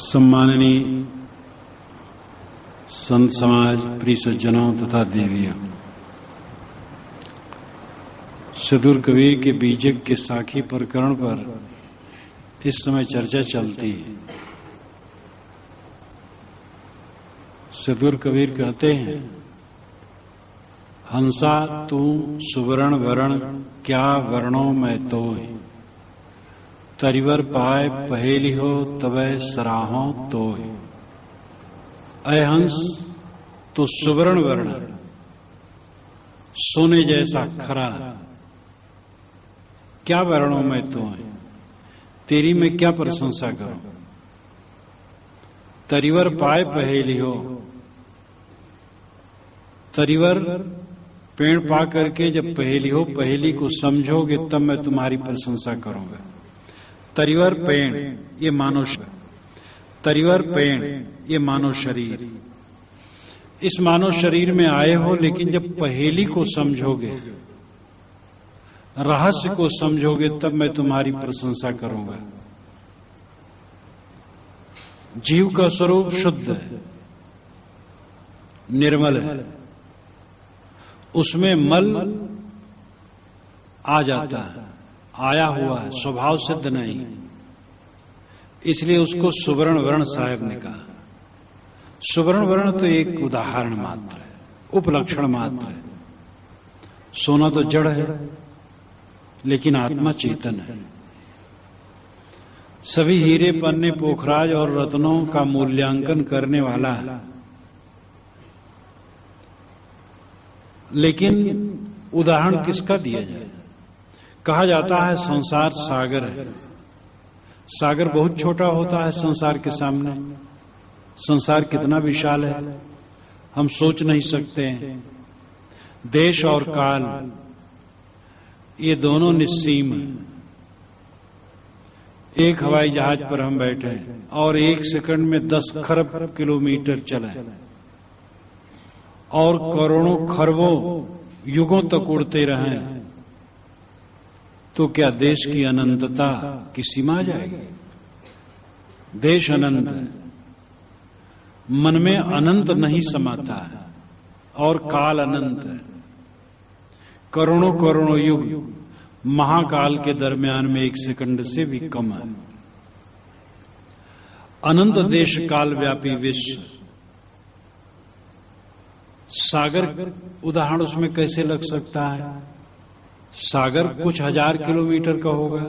सम्माननीय संत समाज, प्रिय सज्जनों तथा देवियों, सदगुरु कबीर के बीजक के साखी प्रकरण पर इस समय चर्चा चलती है। सदगुरु कबीर कहते हैं, हंसा तू सुवर्ण वर्ण क्या वर्णों में तो तरिवर पाए पहेली हो तबै सराहो तो। अय हंस तो सुवर्ण वर्ण, सोने जैसा खरा, क्या वर्णों में तो है, तेरी मैं क्या प्रशंसा करूं। तरिवर पाए पहेली हो, तरिवर पेड़ पा करके जब पहेली हो, पहेली को समझोगे तब मैं तुम्हारी प्रशंसा करूंगा। तरिवर पेड़ ये मानव, तरिवर पेड़ ये मानव शरीर, इस मानव शरीर में आए हो, लेकिन जब पहेली को समझोगे, रहस्य को समझोगे तब मैं तुम्हारी प्रशंसा करूंगा। जीव का स्वरूप शुद्ध है, निर्मल है, उसमें मल आ जाता है, आया हुआ है, स्वभाव सिद्ध नहीं, इसलिए उसको सुवर्ण वर्ण साहब ने कहा। सुवर्ण वर्ण तो एक उदाहरण मात्र है, उपलक्षण मात्र है। सोना तो जड़ है, लेकिन आत्मा चेतन है। सभी हीरे पन्ने पोखराज और रत्नों का मूल्यांकन करने वाला है, लेकिन उदाहरण किसका दिया जाए। कहा जाता है संसार सागर है। सागर बहुत छोटा होता है संसार के सामने। संसार कितना विशाल है हम सोच नहीं सकते हैं। देश और काल ये दोनों निस्सीम हैं। एक हवाई जहाज पर हम बैठे हैं और 1 सेकंड में 10 खरब किलोमीटर चले और करोड़ों खरबों युगों तक उड़ते रहें, तो क्या देश की अनंतता की सीमा आ जाएगी। देश अनंत है, मन में अनंत नहीं समाता है, और काल अनंत है। करोड़ों करोड़ों युग महाकाल के दरमियान में 1 सेकंड से भी कम है। अनंत देश काल व्यापी विश्व। सागर उदाहरण उसमें कैसे लग सकता है। सागर कुछ हजार किलोमीटर का होगा,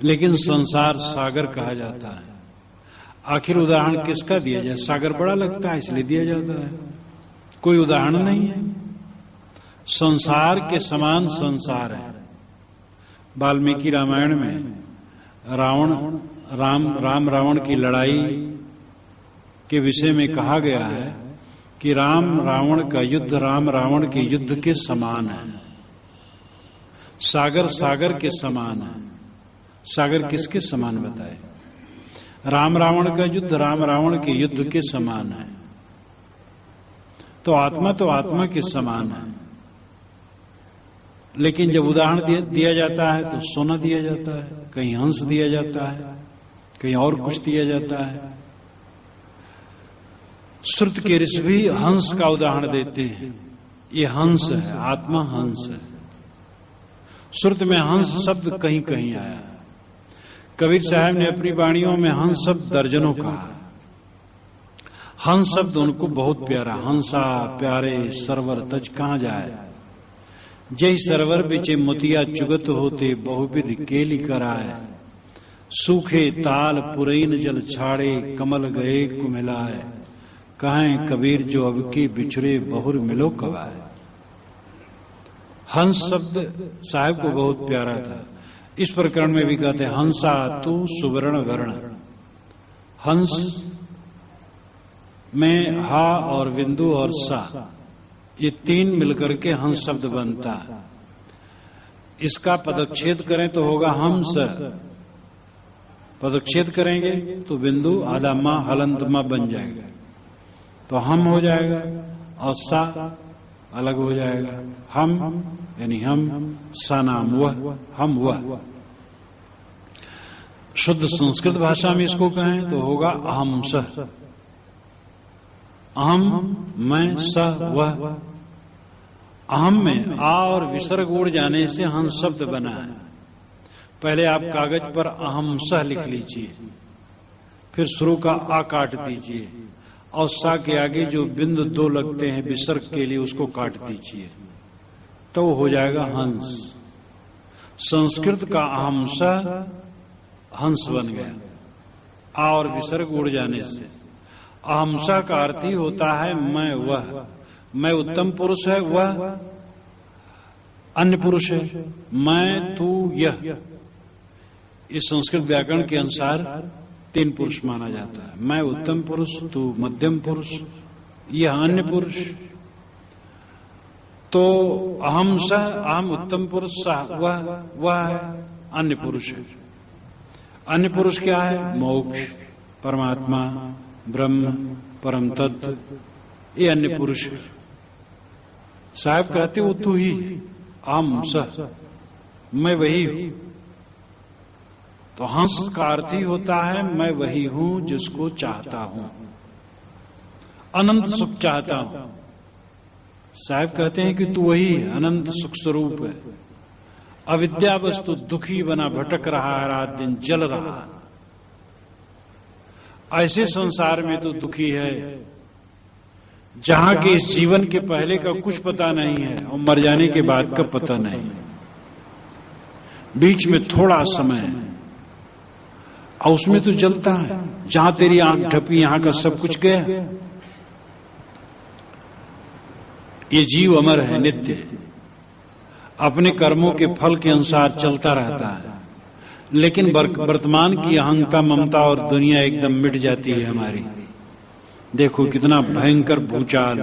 लेकिन संसार सागर कहा जाता है। आखिर उदाहरण किसका दिया जाए। सागर बड़ा लगता है इसलिए दिया जाता है, कोई उदाहरण नहीं है। संसार के समान संसार है। वाल्मीकि रामायण में राम रावण की लड़ाई के विषय में कहा गया है कि राम रावण का युद्ध राम रावण के युद्ध के समान है। सागर सागर के समान है। सागर किसके समान बताए। राम रावण का युद्ध राम रावण के युद्ध के समान है। तो आत्मा के समान है, लेकिन जब उदाहरण दिया जाता है तो सोना दिया जाता है, कहीं हंस दिया जाता है, कहीं और कुछ दिया जाता है। श्रुत के ऋषि भी हंस का उदाहरण देते हैं। ये हंस है, आत्मा हंस है। श्रुत में हंस शब्द कहीं कहीं आया। कबीर साहब ने अपनी वाणियों में हंस शब्द दर्जनों कहा। हंस शब्द उनको बहुत प्यारा। हंसा प्यारे सरवर तज कहां जाए, जय सरवर बिचे मोतिया चुगत होते बहुविध केली कराए। सूखे ताल पुरैन जल छाड़े कमल गए कुमिलाए। कहें कबीर जो अब की बिछड़े बहुर मिलो कवाए। हंस शब्द साहब को बहुत प्यारा था। इस प्रकरण में भी कहते हैं, हंसा तू सुवर्ण वर्ण। हंस में हा और बिंदु और सा, ये 3 मिलकर के हंस शब्द बनता है। इसका पदच्छेद करें तो होगा हंस। पदच्छेद करेंगे तो बिंदु आधा मां हलंत मां बन जाएगा। तो हम हो जाएगा और सा अलग हो जाएगा। हम यानी हम, सा नाम वह, हम वह। शुद्ध संस्कृत भाषा में इसको कहें तो होगा अहम सह। अहम मैं, स वह। अहम में आ और विसर्ग उड़ जाने से हंस शब्द बना है। पहले आप कागज पर अहम सह लिख लीजिए, फिर शुरू का आ काट दीजिए और सा के आगे जो बिंदु 2 लगते हैं विसर्ग के लिए उसको काट दीजिए, तो हो जाएगा हंस। संस्कृत का अहम सह हंस बन गया, आ और विसर्ग उड़ जाने से। अहमसा का अर्थ ही होता है मैं वह। मैं उत्तम पुरुष है, वह अन्य पुरुष है। मैं, तू, यह। इस संस्कृत व्याकरण के अनुसार 3 पुरुष माना जाता है। मैं उत्तम पुरुष, तू मध्यम पुरुष, यह अन्य पुरुष। तो अहम सह, अहम उत्तम पुरुष, सह वह है अन्य पुरुष है। अन्य पुरुष क्या है? मोक्ष, परमात्मा, ब्रह्म, परम तत्व, ये अन्य पुरुष है। साहब कहते वो तू ही, अहम सह, मैं वही हूं। तो हंस का अर्थ ही होता है मैं वही हूं जिसको चाहता हूं, अनंत सुख चाहता हूं। साहब कहते हैं कि तू वही अनंत सुख स्वरूप है। अविद्या वस्तु दुखी बना भटक रहा है, रात दिन जल रहा है। ऐसे संसार में तो दुखी है जहां के इस जीवन के पहले का कुछ पता नहीं है और मर जाने के बाद का पता नहीं। बीच में थोड़ा समय है और उसमें तो जलता है। जहां तेरी आंख ढपी यहां का सब कुछ गया। ये जीव अमर है, नित्य है, अपने कर्मों के फल के अनुसार चलता रहता है। लेकिन वर्तमान की अहंता, ममता और दुनिया एकदम मिट जाती है हमारी। देखो कितना भयंकर भूचाल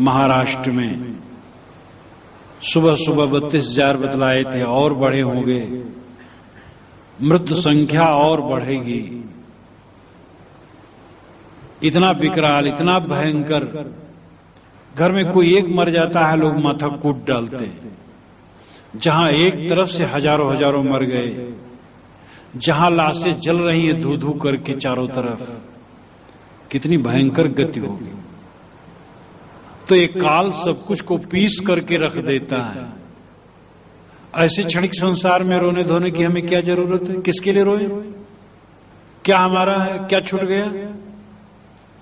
महाराष्ट्र में। सुबह सुबह 32,000 बतलाए थे, और बढ़े होंगे। मृत्यु संख्या और बढ़ेगी। इतना विकराल, इतना भयंकर। घर में कोई एक मर जाता है, लोग माथा कूट डालते हैं। जहां एक तरफ से हजारों हजारों मर गए, जहां लाशें जल रही हैं धू धू करके चारों तरफ, कितनी भयंकर गति होगी। तो एक काल सब कुछ को पीस करके रख देता है। ऐसे क्षणिक संसार में रोने धोने की हमें क्या जरूरत है? किसके लिए रोए? क्या हमारा है? क्या छूट गया?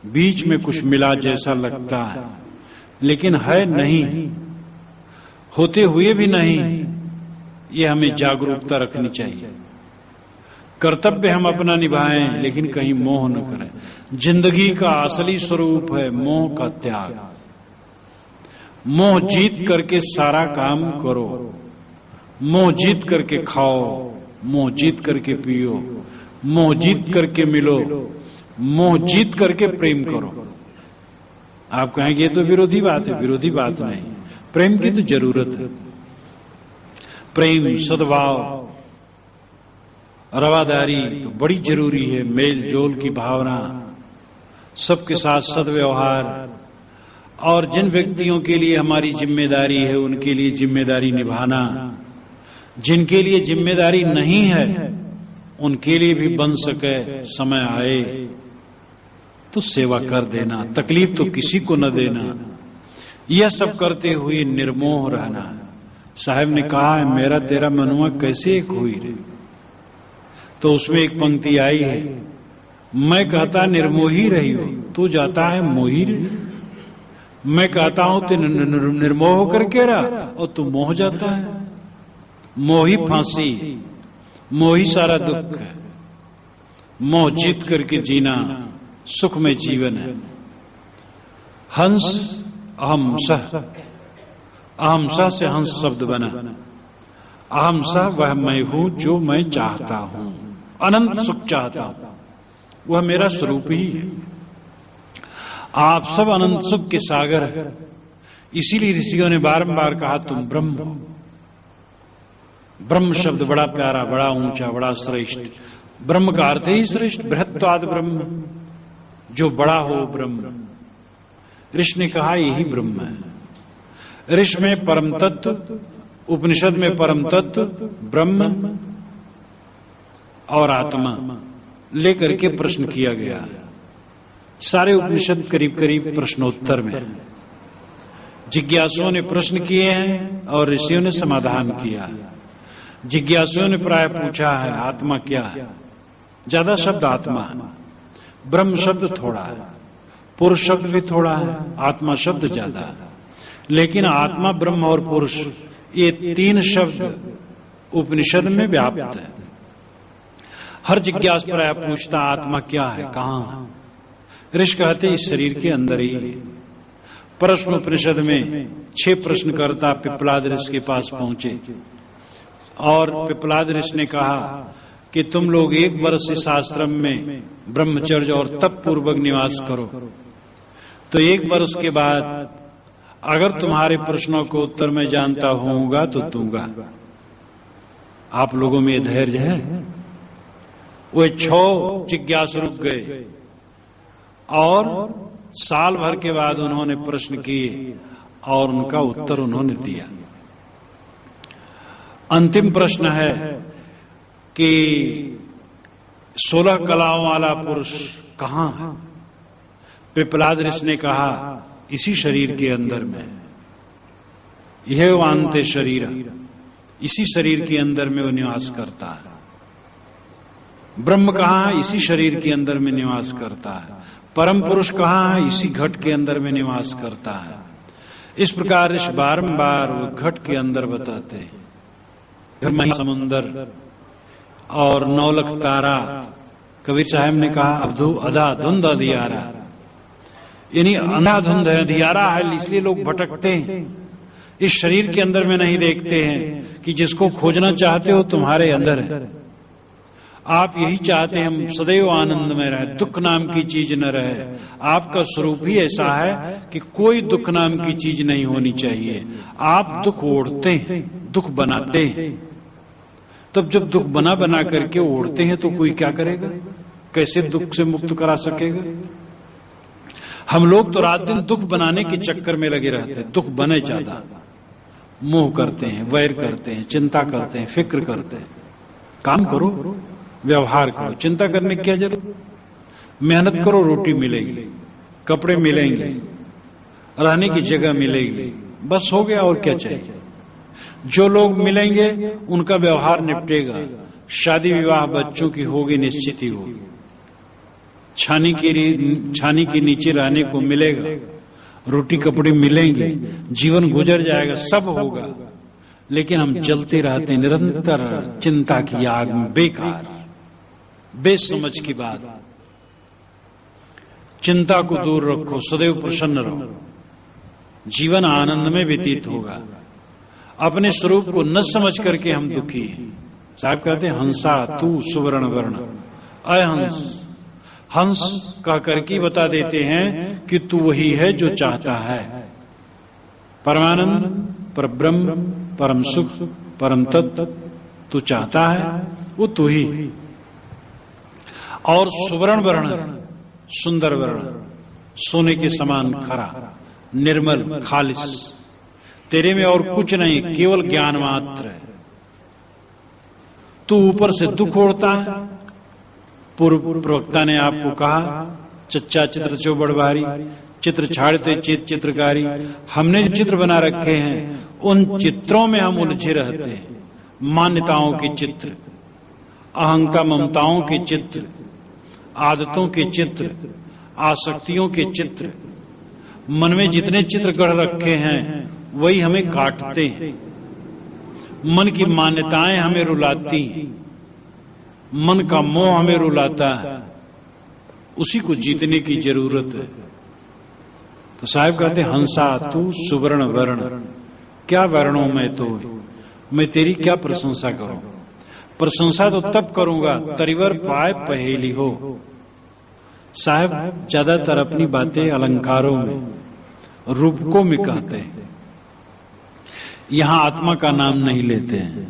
बीच में कुछ मिला जैसा लगता है, लेकिन है नहीं, होते हुए भी नहीं। ये हमें जागरूकता रखनी चाहिए। कर्तव्य हम अपना निभाएं, लेकिन कहीं मोह न करें। जिंदगी का असली स्वरूप है मोह का त्याग। मोह जीत करके सारा काम करो। मोह जीत करके खाओ, मोह जीत करके पियो, मोह जीत करके मिलो, मोह जीत करके प्रेम करो। आप कहेंगे ये तो विरोधी बात है। विरोधी बात नहीं, प्रेम की तो जरूरत है। प्रेम, सद्भाव, रवादारी तो बड़ी जरूरी है। मेल जोल की भावना, सबके साथ सद्व्यवहार, और जिन व्यक्तियों के लिए हमारी जिम्मेदारी है उनके लिए जिम्मेदारी निभाना। जिनके लिए जिम्मेदारी नहीं है उनके लिए भी बन सके, समय आए तो सेवा कर देना, तकलीफ तो किसी को न देना। यह सब करते हुए निर्मोह रहना। साहब ने कहा है मेरा तेरा मनुआ कैसे एक हुई रे। तो उसमें एक पंक्ति आई है, मैं कहता निर्मोही रही हो, तू जाता है मोही रे। मैं कहता हूं तू निर्मोह होकर के रहा और तू मोह जाता है। मोही फांसी, मोही सारा दुख है। मोह जीत करके जीना सुख में जीवन है। हंस अहमसह, अहमसह से हंस शब्द बना। अहमसह वह मैं हूं जो मैं चाहता हूं, अनंत सुख चाहता हूं, वह मेरा स्वरूप ही है। आप सब अनंत सुख के सागर है। इसीलिए ऋषियों ने बारंबार कहा तुम ब्रह्म हो। ब्रह्म शब्द बड़ा प्यारा, बड़ा ऊंचा, बड़ा श्रेष्ठ। ब्रह्म का अर्थ ही श्रेष्ठ, बृहत्वाद ब्रह्म। जो बड़ा हो ब्रह्म। ऋषि ने कहा यही ब्रह्म है। ऋषि में परम तत्व, उपनिषद में परम तत्व ब्रह्म और आत्मा लेकर के प्रश्न किया गया। सारे उपनिषद करीब करीब प्रश्नोत्तर में, जिज्ञासुओं ने प्रश्न किए हैं और ऋषियों ने समाधान किया। जिज्ञासुओं ने प्राय पूछा है आत्मा क्या है, ज्यादा शब्द आत्मा है, ब्रह्म शब्द थोड़ा है, पुरुष शब्द भी थोड़ा है, आत्मा शब्द ज्यादा है। लेकिन आत्मा, ब्रह्म और पुरुष ये तीन शब्द उपनिषद में व्याप्त है। हर जिज्ञास प्राय पूछता आत्मा क्या है, कहां है। ऋषि कहते इस शरीर के अंदर ही है। प्रश्न उपनिषद में 6 प्रश्नकर्ता पिप्पलाद ऋषि के पास पहुंचे और पिप्पलाद ऋषि ने कहा कि तुम लोग 1 वर्ष इस आश्रम में ब्रह्मचर्य और तप पूर्वक निवास करो, तो 1 वर्ष के बाद अगर तुम्हारे प्रश्नों को उत्तर मैं जानता होऊंगा तो दूंगा। आप लोगों में धैर्य है? वे 6 जिज्ञासु रुक गए और साल भर के बाद उन्होंने प्रश्न किए और उनका उत्तर उन्होंने दिया। अंतिम प्रश्न है कि 16 कलाओं वाला पुरुष कहां है? पिप्पलाद ऋषि ने कहा इसी शरीर के अंदर में, यह वांते शरीर, इसी शरीर के अंदर में वो निवास करता है। ब्रह्म कहां है? इसी शरीर के अंदर में निवास करता है। परम पुरुष कहां है? इसी घट के अंदर में निवास करता है। इस प्रकार ऋषि बारंबार वो घट के अंदर बताते हैं। समुंदर और 9 लाख तारा, कबीर साहब ने कहा अब्दू अधा धुंध अधियारा, यानी अंधाधुंध है, अधियारा है, इसलिए लोग भटकते हैं। इस शरीर के अंदर में नहीं देखते हैं कि जिसको खोजना चाहते हो तुम्हारे अंदर है। आप यही चाहते हैं हम सदैव आनंद में रहे, दुख नाम की चीज न रहे। आपका स्वरूप ही ऐसा है कि कोई दुख नाम की चीज नहीं होनी चाहिए। आप दुख ओढ़ते हैं, दुख बनाते हैं। तब जब दुख बना बना करके ओढ़ते हैं तो कोई क्या करेगा? कैसे दुख से मुक्त करा सकेगा? हम लोग तो रात दिन दुख बनाने के चक्कर में लगे रहते हैं। दुख बने ज्यादा, मोह करते हैं, वैर करते हैं, चिंता करते हैं, फिक्र करते हैं। काम करो, व्यवहार करो, चिंता करने की क्या जरूरत? मेहनत करो, रोटी मिलेगी, कपड़े मिलेंगे, रहने की जगह मिलेगी, बस हो गया। और क्या चाहिए? जो लोग मिलेंगे उनका व्यवहार निपटेगा। शादी विवाह बच्चों की होगी, निश्चित ही होगी। छानी के नीचे रहने को मिलेगा, रोटी कपड़े मिलेंगे, जीवन गुजर जाएगा, सब होगा। लेकिन हम जलते रहते निरंतर चिंता की आग में, बेकार बेसमझ की बात। चिंता को दूर रखो, सदैव प्रसन्न रहो, जीवन आनंद में व्यतीत होगा। अपने स्वरूप को न समझ करके हम दुखी हैं। साहब कहते हैं हंसा तू सुवर्ण वर्ण, अहंस। हंस कह करके बता देते हैं कि तू वही है जो चाहता है। परमानंद, पर ब्रह्म, परम सुख, परम तत्व तू चाहता है, वो तू ही। और सुवर्ण वर्ण, सुंदर वर्ण, सोने के समान खरा, निर्मल, खालिस, तेरे में और कुछ नहीं, केवल ज्ञान मात्र है। तू ऊपर से दुख ओढ़ता है। पूर्व प्रवक्ता ने आपको कहा चच्चा चित्र चौबड़ बारी, चित्र छाड़ते चित चित्रकारी। हमने जो चित्र बना रखे हैं उन चित्रों में हम उलझे रहते हैं। मान्यताओं के चित्र, अहंता ममताओं के चित्र, आदतों के चित्र, आसक्तियों के चित्र, मन में जितने चित्र गढ़ रखे हैं वही हमें काटते हैं। मन की मान्यताएं हमें रुलाती हैं, मन का मोह हमें रुलाता है। उसी को जीतने की जरूरत है। तो साहब कहते हंसा तू सुवर्ण वर्ण, क्या वर्णों में तो मैं तेरी क्या प्रशंसा करूं? प्रशंसा तो तब करूंगा तरिवर पाए पहेली हो। साहब ज्यादातर अपनी बातें अलंकारों में, रूपकों में कहते हैं। यहां आत्मा का नाम नहीं लेते हैं,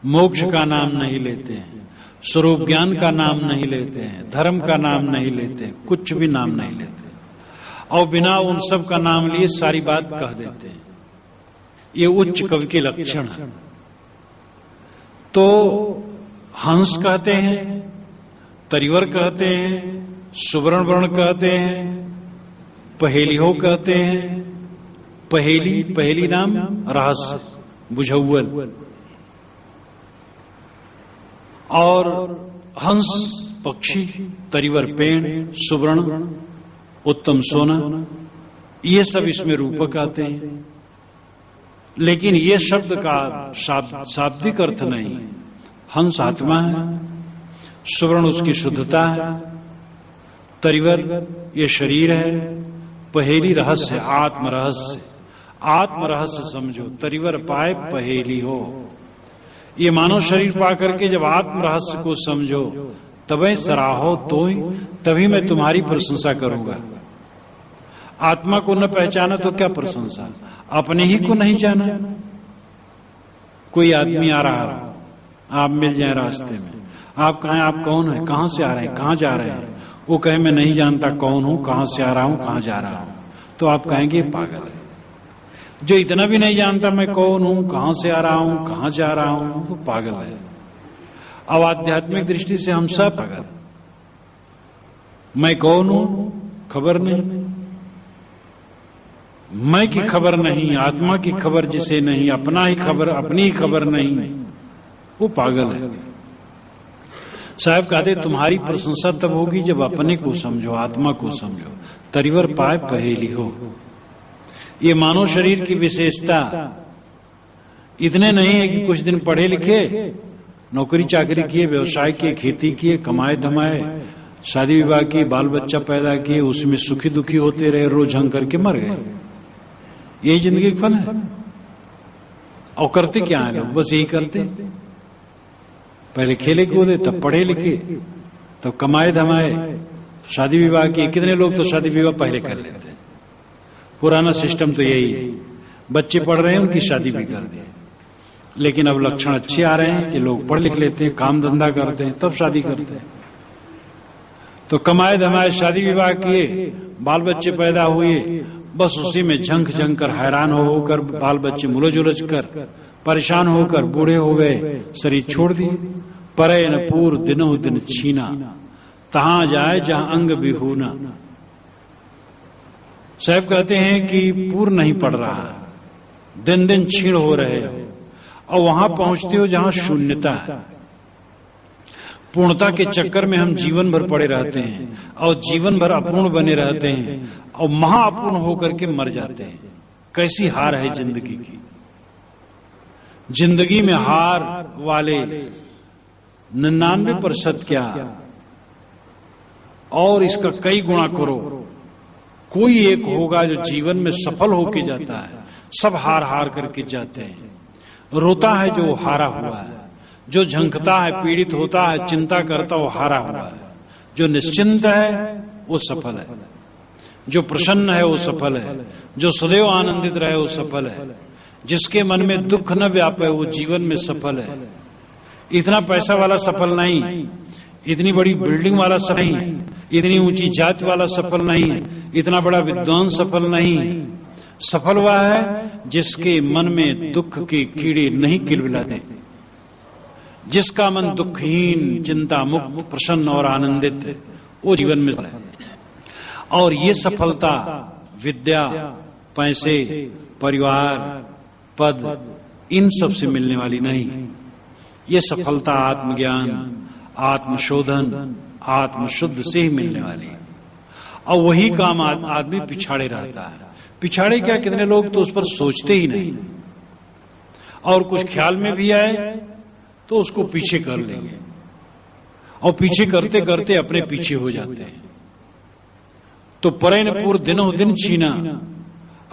मोक्ष का नाम नहीं लेते हैं, स्वरूप ज्ञान का नाम नहीं लेते हैं, धर्म का नाम नहीं लेते, कुछ भी नाम नहीं लेते, और बिना उन सब का नाम लिए सारी बात कह देते हैं। ये उच्च कवि के लक्षण है। तो हंस कहते हैं, तरिवर कहते हैं, सुवर्ण वर्ण कहते हैं, पहेलियो कहते हैं। पहेली नाम रहस्य, बुझौल। और हंस पक्षी, तरिवर पेड़, सुवर्ण उत्तम सोना, ये सब इसमें रूपक आते हैं। लेकिन ये शब्द का शाब्दिक अर्थ नहीं। हंस आत्मा है, सुवर्ण उसकी शुद्धता है, तरिवर ये शरीर है, पहेली रहस्य, आत्म रहस्य। आत्म रहस्य समझो, तरिवर पाए पहेली हो। ये मानव शरीर पा करके जब आत्म रहस्य को समझो, तभी सराहो तो ही, तभी मैं तुम्हारी प्रशंसा करूंगा। आत्मा को न पहचाना तो क्या प्रशंसा, अपने ही को नहीं जाना। कोई आदमी आ रहा हो, आप मिल जाए रास्ते में, आप कहें आप कौन है, कहां से आ रहे हैं, कहां जा रहे हैं, वो कहे मैं नहीं जानता कौन हूं, कहां से आ रहा हूं, कहां जा रहा हूं, तो आप कहेंगे पागल है। जो इतना भी नहीं जानता मैं कौन हूं, कहां से आ रहा हूं, कहां जा रहा हूं, वो पागल है। अब आध्यात्मिक दृष्टि से हम सब पागल। मैं कौन हूं खबर नहीं, मैं की खबर नहीं, आत्मा की खबर जिसे नहीं, अपना ही खबर, अपनी ही खबर नहीं, वो पागल है। साहब कहते तुम्हारी प्रशंसा तब होगी जब अपने को समझो, आत्मा को समझो, तरिवर पाए पहेली हो। ये मानव शरीर की विशेषता इतने नहीं है कि कुछ दिन पढ़े लिखे, नौकरी चाकरी किए, व्यवसाय किए, खेती किए, कमाए धमाए, शादी विवाह किए, बाल बच्चा पैदा किए, उसमें सुखी दुखी होते रहे, रोज हंग करके मर गए। यही जिंदगी का फल है। और करते क्या है लोग, बस यही करते। पहले खेले कूदे, तब पढ़े लिखे, तब कमाए धमाए, शादी विवाह किए। कितने लोग तो शादी विवाह पहले कर लेते हैं। पुराना सिस्टम तो यही है, बच्चे पढ़ रहे हैं उनकी शादी भी कर दी। लेकिन अब लक्षण अच्छे आ रहे हैं कि लोग पढ़ लिख लेते हैं, काम धंधा करते हैं, तब शादी करते हैं। तो कमाए धमाए, शादी विवाह किए, बाल बच्चे पैदा हुए, बस उसी में झंक झंक कर, हैरान होकर, बाल बच्चे मुलझ उलझ कर, परेशान होकर बूढ़े हो गए, शरीर छोड़ दिए। परे न पूर दिनों दिन छीना, तहां जाए जहां अंग बिहूना। साहब कहते हैं कि पूर्ण नहीं पड़ रहा, दिन दिन छीण हो रहे हो, और वहां पहुंचते हो जहां शून्यता है। पूर्णता के चक्कर में हम जीवन भर पड़े रहते हैं, और जीवन भर अपूर्ण बने रहते हैं, और महाअपूर्ण होकर के मर जाते हैं। कैसी हार है जिंदगी की। जिंदगी में हार वाले 99% क्या, और इसका कई गुणा करो, कोई एक होगा जो जीवन में सफल होके जाता है। सब हार हार करके जाते हैं। रोता है जो हारा हुआ है, जो झंकता है, पीड़ित होता है, चिंता करता, वो हारा हुआ है। जो निश्चिंत है वो सफल है, जो प्रसन्न है वो सफल है, जो सदैव आनंदित रहे वो सफल है, जिसके मन में दुख न व्यापे वो जीवन में सफल है। इतना पैसा वाला सफल नहीं, इतनी बड़ी बिल्डिंग वाला सफल नहीं, इतनी ऊंची जाति वाला सफल नहीं, इतना बड़ा विद्वान सफल नहीं। सफल वह है जिसके मन में दुख के कीड़े नहीं किलबिलाते, जिसका मन दुखहीन, चिंता मुक्त, प्रसन्न और आनंदित है, वो जीवन में है। और ये सफलता विद्या, पैसे, परिवार, पद, इन सब से मिलने वाली नहीं। ये सफलता आत्मज्ञान, आत्मशोधन, आत्मशुद्ध से ही मिलने वाली है। और वही काम आदमी पिछाड़े रहता है। पिछाड़े क्या, कितने लोग तो उस पर सोचते ही नहीं, और कुछ ख्याल में भी आए तो उसको पीछे कर लेंगे, और पीछे करते करते अपने पीछे हो जाते हैं। तो परे न पूर दिनों दिन छीना,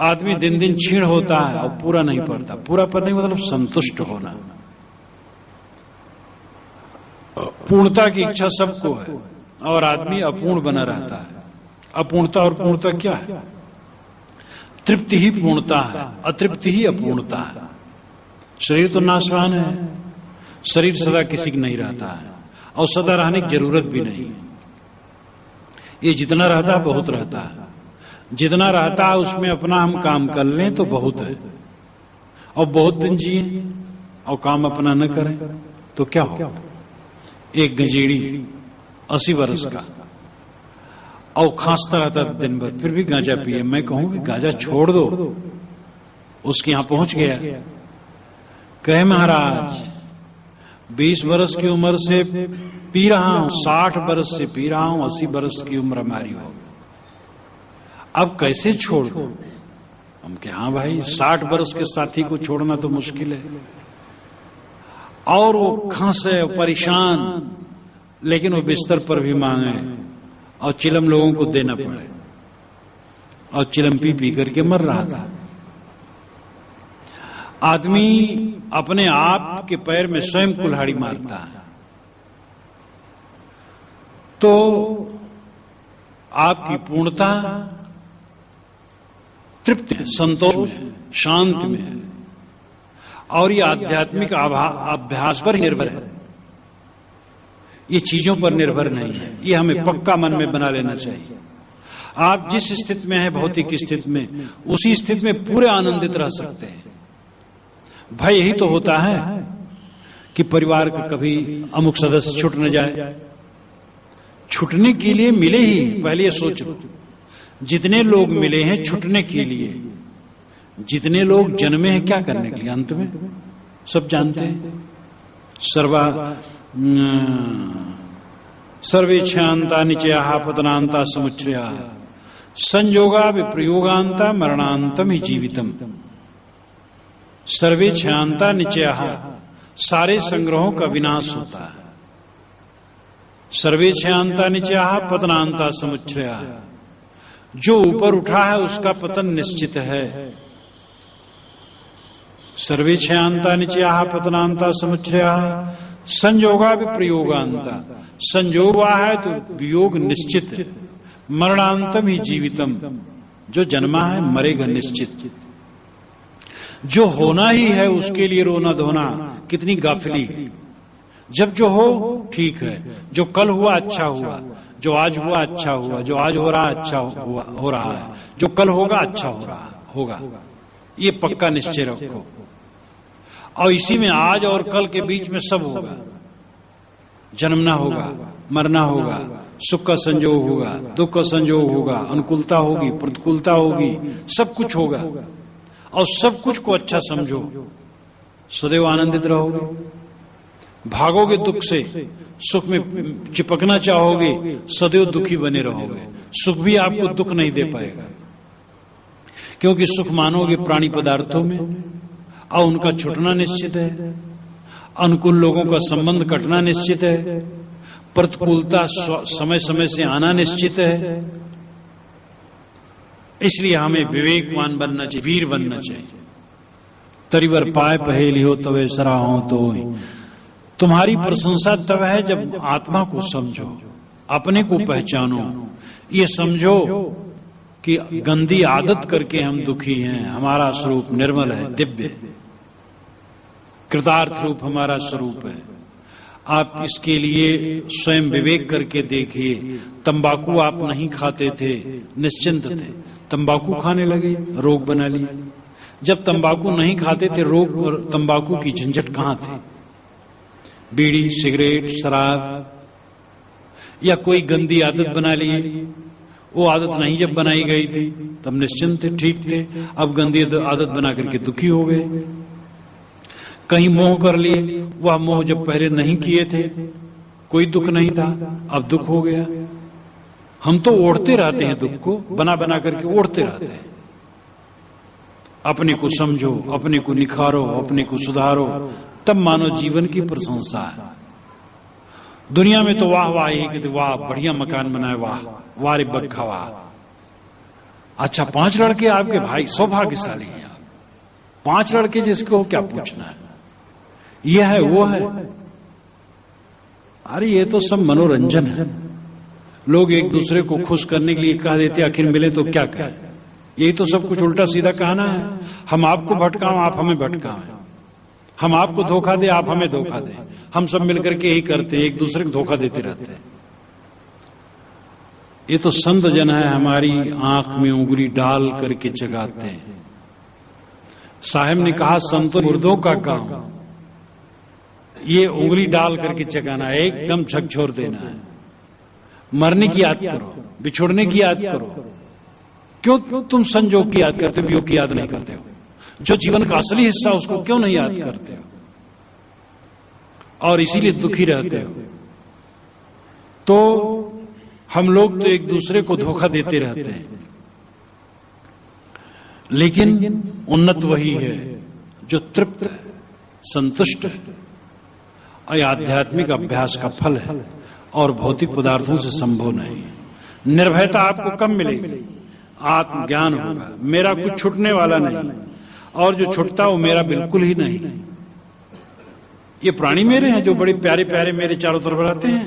आदमी दिन दिन छीण होता है और पूरा नहीं पड़ता। पूरा पड़ने मतलब संतुष्ट होना। पूर्णता की इच्छा सबको है, और आदमी अपूर्ण बना रहता है। अपूर्णता और पूर्णता क्या है? तृप्ति ही पूर्णता है, अतृप्ति ही अपूर्णता है। शरीर तो नाशवान है, शरीर सदा किसी की नहीं रहता है, और सदा रहने की जरूरत भी नहीं है। ये जितना रहता है बहुत रहता है, जितना रहता है उसमें अपना हम काम कर लें तो बहुत है, और बहुत दिन जिए और काम अपना न करें तो क्या हो। एक गंजेड़ी 80 वर्ष का और खांसता रहता दिन भर, फिर भी गांजा पिए। मैं कहूं कि गांजा छोड़ दो। उसके यहां पहुंच गया, कहे महाराज 20 वर्ष की उम्र से पी रहा हूं, 60 वर्ष से पी रहा हूं, 80 वर्ष की उम्र हमारी हो, अब कैसे छोड़ दो। हम कहे हाँ भाई, 60 वर्ष के साथी को छोड़ना तो मुश्किल है। और वो खांसे परेशान, लेकिन वो बिस्तर पर भी मांगे और चिलम लोगों को देना पड़े, और चिलम पी पी करके मर रहा था। आदमी अपने आप के पैर में स्वयं कुल्हाड़ी मारता है। तो आपकी पूर्णता तृप्त है, संतोष में, शांति में है, और ये आध्यात्मिक अभ्यास पर निर्भर है, ये चीजों पर निर्भर नहीं है। ये हमें पक्का मन में बना लेना चाहिए। आप जिस स्थिति में हैं, भौतिक स्थिति में, उसी स्थिति में पूरे आनंदित रह सकते हैं। भय यही तो होता है कि परिवार का कभी अमुक सदस्य छूट न जाए। छूटने के लिए मिले ही, पहले ये सोचो, जितने लोग मिले हैं छूटने के लिए, जितने लोग जन्मे हैं क्या करने के लिए, अंत में सब जानते हैं। सर्वेच्छांता निचया पतनांता समुच्चया संयोगा विप्रयोगांता मरणांतम ही जीवितम। सर्वेच्छांता निचया, सारे संग्रहों का विनाश होता है। सर्वेच्छांता निचया पतनांता समुच्चया, जो ऊपर उठा है उसका पतन निश्चित है। सर्वेच्छांता निचया पतनांता समुच्चया संयोगा विप्रयोगांता, संयोग हुआ है तो वियोग निश्चित है। मरणांतम ही जीवितम, जो जन्मा है मरेगा निश्चित। जो होना ही है उसके लिए रोना धोना कितनी गाफिली। जब जो हो ठीक है, जो कल हुआ अच्छा हुआ, जो आज हुआ अच्छा हुआ, जो आज हो रहा अच्छा हो रहा है, जो कल होगा अच्छा हो रहा होगा, ये पक्का निश्चय रखो। और इसी में आज और कल के बीच में सब होगा। जन्मना होगा, मरना होगा, सुख का संयोग होगा, दुख का संयोग होगा, अनुकूलता होगी, प्रतिकूलता होगी, सब कुछ होगा। और सब कुछ को अच्छा समझो, सदैव आनंदित रहोगे। भागोगे दुख से, सुख में चिपकना चाहोगे, सदैव दुखी बने रहोगे। सुख भी आपको दुख नहीं दे पाएगा, क्योंकि सुख मानोगे प्राणी पदार्थों में और उनका छूटना निश्चित है। अनुकूल लोगों का संबंध कटना निश्चित है। प्रतिकूलता समय समय से आना निश्चित है। इसलिए हमें विवेकवान बनना चाहिए, वीर बनना चाहिए। तरीवर पाए पहेली हो तवे सराहो तो। तुम्हारी प्रशंसा तब है जब आत्मा को समझो, अपने को पहचानो, ये समझो कि गंदी आदत करके हम दुखी हैं। हमारा स्वरूप निर्मल है, दिव्य है, कृतार्थ रूप हमारा स्वरूप है। आप इसके लिए स्वयं विवेक करके देखिए। तंबाकू आप नहीं खाते थे, निश्चिंत थे, तंबाकू खाने लगे, रोग बना लिए। जब तंबाकू नहीं खाते थे, रोग और तंबाकू की झंझट कहां थे? बीड़ी, सिगरेट, शराब या कोई गंदी आदत बना लिए। वो आदत नहीं जब बनाई गई थी तब निश्चिंत थे, ठीक थे। अब गंदी आदत बना करके दुखी हो गए। कहीं मोह कर लिए, वह मोह जब पहले नहीं किए थे कोई दुख नहीं था, अब दुख हो गया। हम तो ओढ़ते रहते हैं दुख को, बना बना करके ओढ़ते रहते हैं। अपने को समझो, अपने को निखारो, अपने को सुधारो, तब मानो जीवन की प्रशंसा है। दुनिया में तो वाह वाह ही कि वाह बढ़िया मकान बनाए, वाह वाह रे बग्घा वाह। अच्छा 5 लड़के आपके भाई, सौभाग्यशाली हैं आप। 5 लड़के जिसको क्या पूछना है, यह है वो है। अरे ये तो सब मनोरंजन है। लोग एक दूसरे को खुश करने के लिए कह देते आखिर मिले तो क्या कहें। यही तो सब कुछ उल्टा सीधा कहना है। हम आपको भटकाओ, आप हमें भटकाएं। हम आपको धोखा दे, आप हमें धोखा दें। हम सब मिलकर के यही करते हैं, एक दूसरे को धोखा देते रहते हैं। ये तो संत जन है, हमारी आंख में उंगली डाल करके जगाते हैं। साहब ने कहा संतों मुर्दों का काम ये उंगली डाल करके जगाना है, एकदम झकझोर देना है। मरने की याद करो, बिछोड़ने की याद करो। क्यों तुम संजोग की याद करते हो, वियोग की याद नहीं करते हो? जो जीवन का असली हिस्सा उसको क्यों नहीं याद करते हो? और इसीलिए दुखी रहते हो। तो हम लोग तो एक दूसरे को धोखा देते रहते हैं, लेकिन उन्नत वही है जो तृप्त है, संतुष्ट है। और आध्यात्मिक अभ्यास का फल है और भौतिक पदार्थों से संभव नहीं। निर्भयता आपको कब मिलेगी? आत्मज्ञान होगा। मेरा कुछ छूटने वाला नहीं, और जो छूटता वो मेरा बिल्कुल ही नहीं। ये प्राणी मेरे हैं जो बड़े प्यारे प्यारे मेरे चारों तरफ रहते हैं,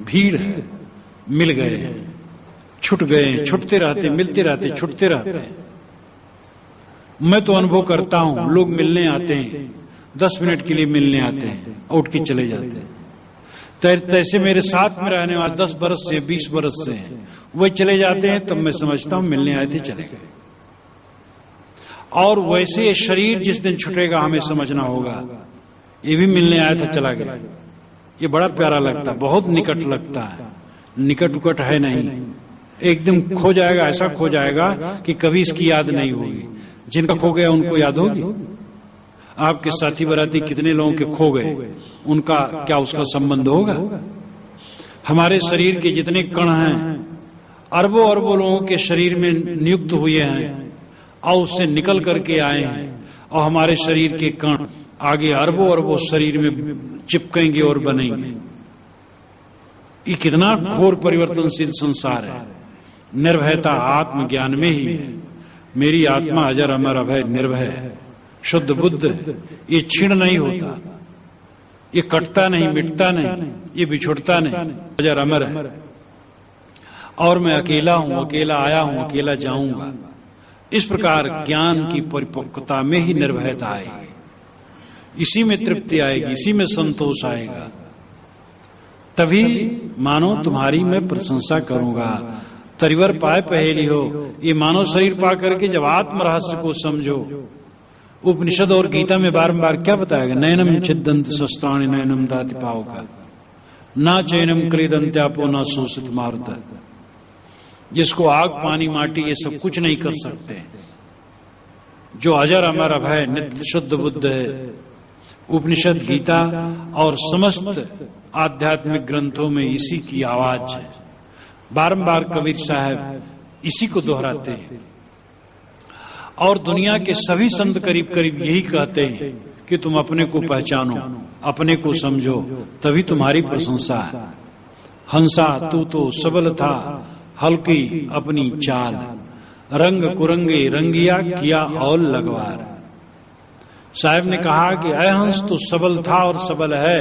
भीड़ है, मिल गए हैं, छूट गए हैं, छूटते रहते, मिलते रहते, छूटते रहते हैं। मैं तो अनुभव करता हूं, लोग मिलने आते हैं, 10 मिनट के लिए मिलने आते हैं, उठ के चले जाते हैं। तैसे मेरे साथ में रहने वाले 10 बरस से 20 बरस से हैं, वह चले जाते हैं, तब मैं समझता हूं मिलने आए थे, चले गए। और वैसे ये शरीर जिस दिन छूटेगा हमें समझना होगा ये भी मिलने आया था, चला गया। ये बड़ा प्यारा लगता है, बहुत निकट लगता है। निकट उकट है नहीं, एकदम खो जाएगा, ऐसा खो जाएगा कि कभी इसकी याद नहीं होगी। जिनका खो गया उनको याद होगी? आपके साथी बराती कितने लोगों के खो गए, उनका क्या उसका संबंध होगा? हमारे शरीर के जितने कण हैं, अरबों अरबों लोगों के शरीर में नियुक्त हुए हैं और उससे निकल करके आए हैं, और हमारे शरीर के कण आगे अरबों अरबों शरीर में चिपकेंगे और बनेंगे। ये कितना घोर परिवर्तनशील संसार है। निर्भयता आत्मज्ञान में ही है। मेरी आत्मा अजर अमर अभय निर्भय है, शुद्ध बुद्ध है। ये क्षीण नहीं होता, ये कटता नहीं, मिटता नहीं, ये बिछुड़ता नहीं, अजर अमर है। और मैं अकेला हूं, अकेला आया हूं, अकेला जाऊंगा। इस प्रकार ज्ञान की परिपक्वता में ही निर्भयता आएगी, इसी में तृप्ति आएगी, इसी में संतोष आएगा। तभी मानो तुम्हारी मैं प्रशंसा करूंगा। तरिवर पाए पहेली हो, ये मानव शरीर पा करके जब आत्म रहस्य को समझो। उपनिषद और गीता में बारंबार क्या बताया? नयनम छिदंत शस्त्राणि नयनम दाति पावका, ना चैनम क्रीदंत्यापो ना शोषित मारुत। जिसको आग पानी माटी ये सब कुछ नहीं कर सकते, जो अजर अमर अभय नित्य शुद्ध बुद्ध है। उपनिषद, गीता और समस्त आध्यात्मिक ग्रंथों में इसी की आवाज है। बारंबार कबीर साहब इसी को दोहराते हैं, और दुनिया के सभी संत करीब करीब यही कहते हैं कि तुम अपने को पहचानो, अपने को समझो, तभी तुम्हारी प्रशंसा है। हंसा तू तो सबल था, हल्की अपनी चाल, रंग कुरंगे रंगिया किया और लगवार। साहब ने कहा कि अहंस तो सबल था और सबल है,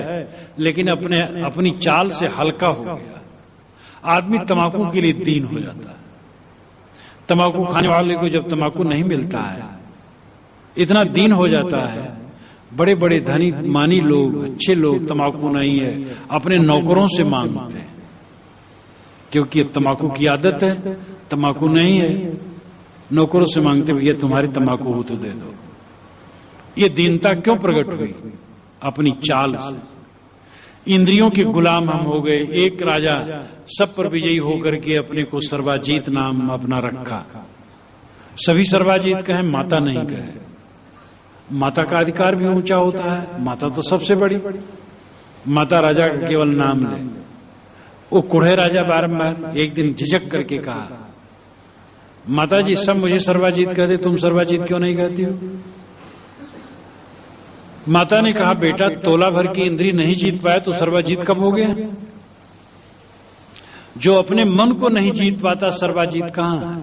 लेकिन अपनी चाल से हल्का हो गया। आदमी तमाकू के लिए दीन हो जाता है। तमाकू खाने वाले को जब तमाकू नहीं मिलता है, इतना दीन हो जाता है। बड़े बड़े धनी मानी लोग, अच्छे लोग, तमाकू नहीं है, अपने नौकरों से मांगते हैं, क्योंकि अब तमाकू की आदत है। तमाकू नहीं है, नौकरों से मांगते, भैया तुम्हारी तमाकू हो तो दे दो। ये दीनता क्यों प्रकट हुई? अपनी चाल से। इंद्रियों के गुलाम हम हो गए। एक राजा सब पर विजयी होकर के अपने को सर्वाजीत नाम अपना रखा। सभी सर्वाजीत कहें, माता नहीं कहे। माता का अधिकार भी ऊंचा होता है, माता तो सबसे बड़ी। माता राजा का केवल नाम ले। वो कुढ़े राजा बारंबार एक दिन झिझक करके कहा, माता जी सब मुझे सर्वाजीत कहते, तुम सर्वाजीत क्यों नहीं कहती हो? माता ने कहा, बेटा तोला भर की इंद्री नहीं जीत पाए तो सर्वाजीत कब हो गया? जो अपने मन को नहीं जीत पाता सर्वाजीत कहां है?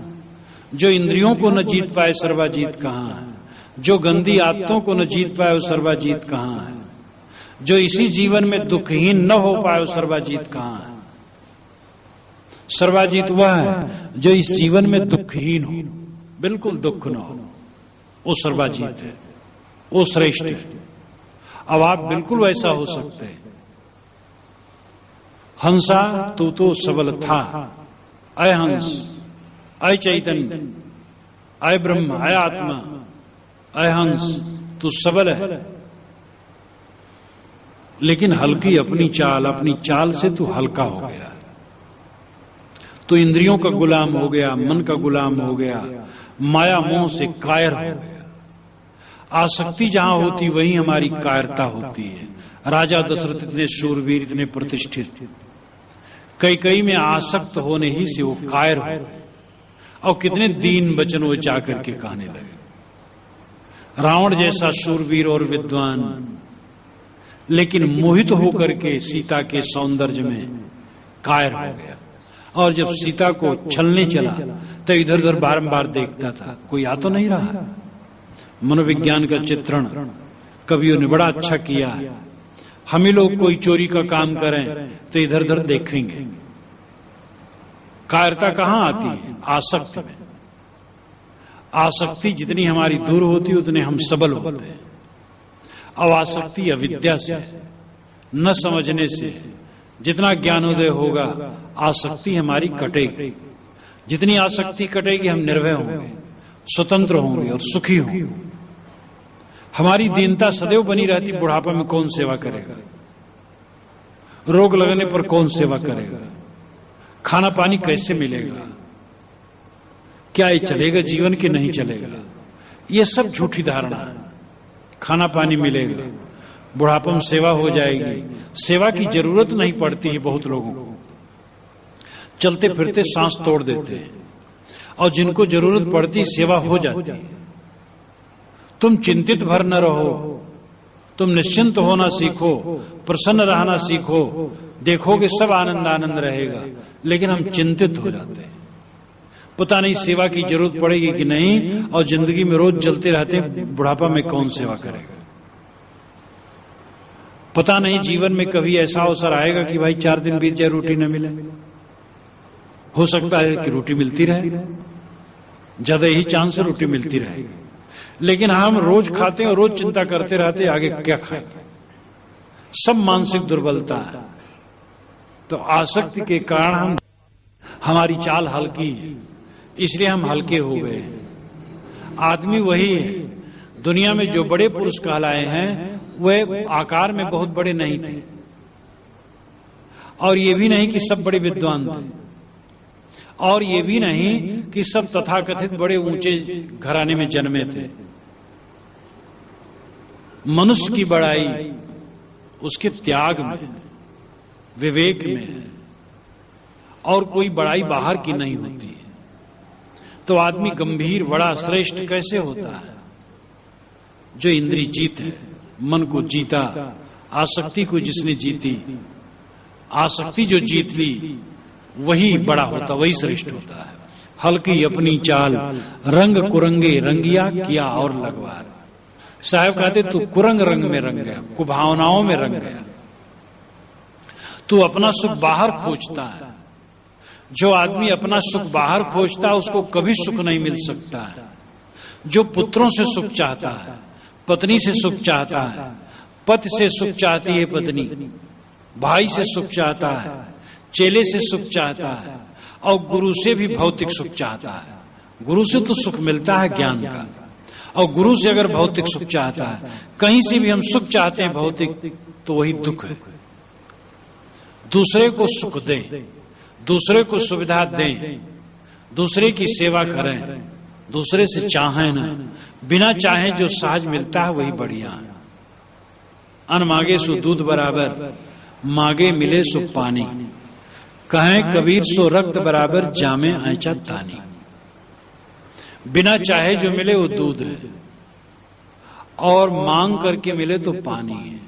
जो इंद्रियों को न जीत पाए सर्वाजीत कहां है? जो गंदी आदतों को न जीत पाए वो सर्वाजीत कहां है? जो इसी जीवन में दुखहीन न हो पाए वो सर्वाजीत कहां है? सर्वाजीत वह है जो इस जीवन में दुखहीन हो, बिल्कुल दुख न हो, वो सर्वाजीत है, वो श्रेष्ठ है। अब आप बिल्कुल वैसा हो सकते हैं। हंसा तू तो सबल था, अय हंस, अय चैतन्य, अय ब्रह्म, अय आत्मा, अय हंस, तू सबल है, लेकिन हल्की अपनी चाल से तू हल्का हो गया। तो इंद्रियों का गुलाम हो गया, मन का गुलाम हो गया, माया मोह से कायर हो गया। आसक्ति जहां होती वहीं हमारी कायरता होती है। राजा दशरथ इतने शूरवीर, इतने प्रतिष्ठित, कई में आसक्त होने ही से वो कायर हो गए और कितने दीन वचन वो जाकर के कहने लगे। रावण जैसा शूरवीर और विद्वान, लेकिन मोहित होकर के सीता के सौंदर्य में कायर हो गया। और जब सीता को छलने चला तो इधर उधर बारंबार देखता था, कोई आ तो नहीं रहा। मनोविज्ञान का चित्रण कवियों ने बड़ा अच्छा किया। हम ही लोग कोई चोरी का काम करें तो इधर उधर देखेंगे। कायरता कहां आती है? आसक्ति में। आसक्ति जितनी हमारी दूर होती उतने हम सबल होते हैं। अब आसक्ति अविद्या से, न समझने से। जितना ज्ञानोदय होगा आसक्ति हमारी कटेगी। जितनी आसक्ति कटेगी हम निर्भय होंगे, स्वतंत्र होंगे और सुखी होंगे। हमारी दीनता सदैव बनी रहती। बुढ़ापा में कौन सेवा करेगा? रोग लगने पर कौन सेवा करेगा? खाना पानी कैसे मिलेगा? क्या ये चलेगा जीवन के नहीं चलेगा? ये सब झूठी धारणा है। खाना पानी मिलेगा, बुढ़ापा में सेवा हो जाएगी। सेवा की जरूरत नहीं पड़ती है बहुत लोगों को। चलते फिरते सांस तोड़ देते हैं, और जिनको जरूरत पड़ती सेवा हो जाती है। तुम चिंतित भर न रहो, तुम निश्चिंत होना सीखो, प्रसन्न रहना सीखो, देखोगे सब आनंद आनंद रहेगा। लेकिन हम चिंतित हो जाते हैं, पता नहीं सेवा की जरूरत पड़ेगी कि नहीं, और जिंदगी में रोज जलते रहते हैं। बुढ़ापा में कौन सेवा करेगा? पता नहीं जीवन में कभी ऐसा अवसर आएगा कि भाई 4 दिन बीत जाए, रोटी न मिले। हो सकता है कि रोटी मिलती रहे, ज्यादा ही चांस से रोटी मिलती रहे, लेकिन हम रोज खाते हैं और रोज चिंता करते रहते आगे क्या खाएंगे। सब मानसिक दुर्बलता है। तो आसक्ति के कारण हमारी चाल हल्की है, इसलिए हम हल्के हो गए। आदमी वही है। दुनिया में जो बड़े पुरुष कहलाए हैं वे आकार में बहुत बड़े नहीं थे, और ये भी नहीं कि सब बड़े विद्वान थे, और ये भी नहीं कि सब तथाकथित बड़े ऊंचे घराने में जन्मे थे। मनुष्य की बड़ाई उसके त्याग में, विवेक में है, और कोई बड़ाई बाहर की नहीं होती है। तो आदमी गंभीर, बड़ा, श्रेष्ठ कैसे होता है? जो इंद्री जीत है, मन को जीता, आसक्ति को जिसने जीती, आसक्ति जो जीत ली वही बड़ा होता, वही श्रेष्ठ होता है। हल्की अपनी चाल, रंग कुरंगे रंगिया किया और लगवार। साहब कहते तू कुरंग रंग में रंग गया, कुभावनाओं में रंग गया। तू अपना सुख बाहर खोजता है। जो आदमी अपना सुख बाहर खोजता है उसको कभी सुख नहीं मिल सकता है। जो पुत्रों से सुख चाहता है, पत्नी से सुख चाहता है, पति से सुख चाहती है पत्नी, भाई से सुख चाहता है, चेले से सुख चाहता है, और गुरु से भी भौतिक सुख चाहता है। गुरु से तो सुख मिलता है ज्ञान का, और गुरु से अगर भौतिक सुख चाहता है, कहीं से भी हम सुख चाहते हैं भौतिक, तो वही दुख है। दूसरे को सुख दें, दूसरे को सुविधा दें, दूसरे की सेवा करें, दूसरे से चाहें ना। बिना चाहे जो सहज मिलता है वही बढ़िया है। अन मांगे सो दूध बराबर, मांगे मिले सो पानी। कहें कबीर सो रक्त बराबर, जामे ऐचा तानी। बिना चाहे जो मिले वो दूध है, और मांग करके मिले तो पानी है,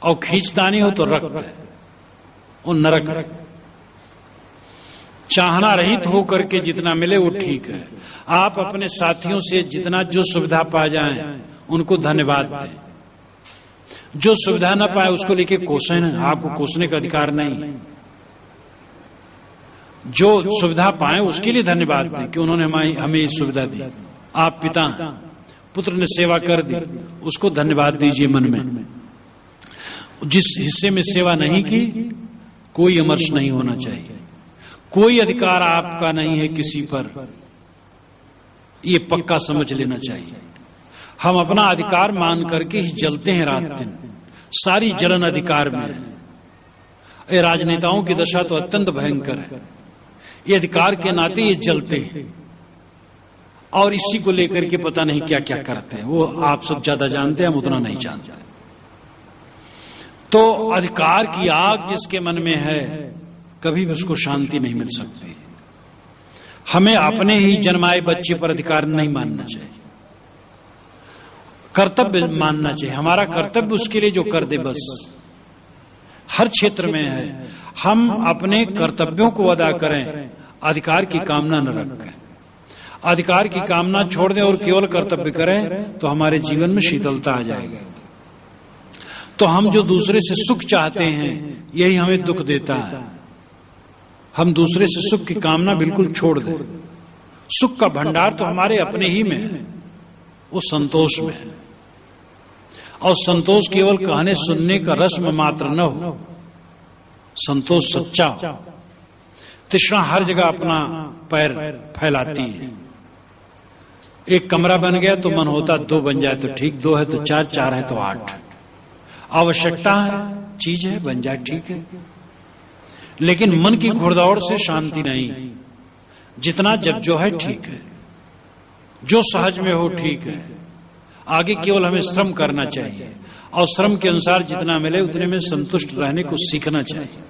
और खींचतानी हो तो रक्त है, वो नरक है। चाहना रहित हो करके जितना मिले वो ठीक है। आप अपने साथियों से जितना जो सुविधा पा जाएं उनको धन्यवाद दें। जो सुविधा न पाए उसको लेके कोसें ना, आपको कोसने का अधिकार नहीं। जो सुविधा पाए उसके लिए धन्यवाद दें कि उन्होंने हमें ये सुविधा दी। आप पिता हैं, पुत्र ने सेवा कर दी, उसको धन्यवाद दीजिए मन में। जिस हिस्से में सेवा नहीं की, कोई अमर्ष नहीं होना चाहिए। कोई अधिकार आपका नहीं है किसी पर, ये पक्का समझ लेना चाहिए। हम अपना अधिकार मान करके ही जलते हैं रात दिन, सारी जलन अधिकार में है। ये राजनेताओं की दशा तो अत्यंत भयंकर है। ये अधिकार के नाते ये जलते हैं और इसी को लेकर के पता नहीं क्या क्या करते हैं। वो आप सब ज्यादा जानते हैं, हम उतना नहीं जानते। तो अधिकार की आग जिसके मन में है, कभी भी उसको शांति नहीं मिल सकती। हमें अपने ही जन्माए बच्चे पर अधिकार नहीं मानना चाहिए, कर्तव्य मानना चाहिए। हमारा कर्तव्य उसके लिए जो कर दे बस। हर क्षेत्र में है, हम अपने कर्तव्यों को अदा करें, अधिकार की कामना न रखें। अधिकार की कामना छोड़ दें और केवल कर्तव्य करें तो हमारे जीवन में शीतलता आ जाएगी। तो हम जो दूसरे से सुख चाहते हैं, यही हमें दुख देता है। हम दूसरे से सुख की कामना बिल्कुल छोड़ दें। सुख का भंडार तो हमारे अपने ही में है, वो संतोष में है। और संतोष केवल कहने सुनने का रस्म मात्र न हो, संतोष सच्चा हो। तृष्णा हर जगह अपना पैर फैलाती है। एक कमरा बन गया तो मन होता 2 बन जाए तो ठीक, 2 है तो 4, 4 है तो 8। आवश्यकता है, चीज है, बन जाए ठीक है। लेकिन मन की घुड़दौड़ से शांति नहीं। जितना जब जो है ठीक है, जो सहज में हो ठीक है। आगे केवल हमें श्रम करना चाहिए और श्रम के अनुसार जितना मिले उतने में संतुष्ट रहने को सीखना चाहिए।